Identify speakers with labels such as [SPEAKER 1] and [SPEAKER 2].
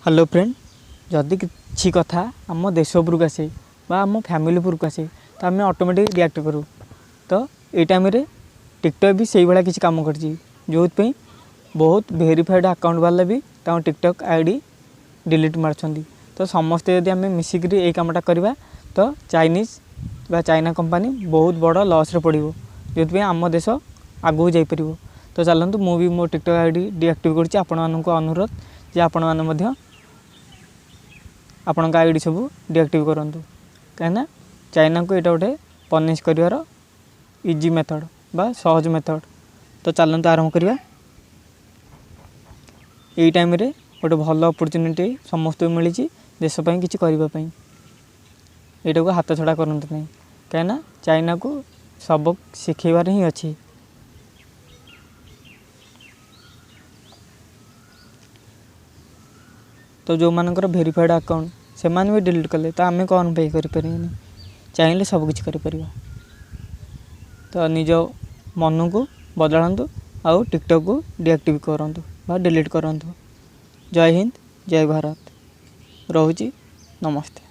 [SPEAKER 1] Hello friend, जदि किसी कथा आम देश उपरक आसे आम फैमिली उपरक आसे तो आम ऑटोमेटिक रिएक्ट करूँ। तो ये टाइम रे टिकटॉक भी से भाया किसी कम कर जो बहुत वेरीफाइड अकाउंट वाला भी टिकटॉक आईडी डिलीट मार्चंती। तो समस्ते यदि आम मिसिक ये कमटा करवा तो चाइनीज बा चाइना कंपनी बहुत बड़ लॉस रे पड़ो, जो आम देश आगू जापर। तो चलतु मुझे मो टिकटॉक आईडी डीएक्टिव कर अनुरोध जे आपण मैंने आपण आईडी सब डीएक्टिव करूँ, कहीं चाइना को यहाँ गोटे पनिश कर इजी मेथड बा सहज मेथड। तो चलते आरंभ करवा। यही टाइम रे गोटे भल अपॉर्चुनिटी समस्त मिली देशपाई किसी करने, यहाँ को हाथ छड़ा करते नहीं, कहीं चाइना को सबक शिखेबार ही अच्छी। तो जो मानकर वेरीफाइड अकाउंट से भी डिलीट कले तो आम कौन पे करें, चाहिए सबकि कर। तो निज मन को बदलातु आउ टिकटॉक को डीएक्टिव करूँ डिलीट करूँ। जय हिंद, जय भारत। रोची, नमस्ते।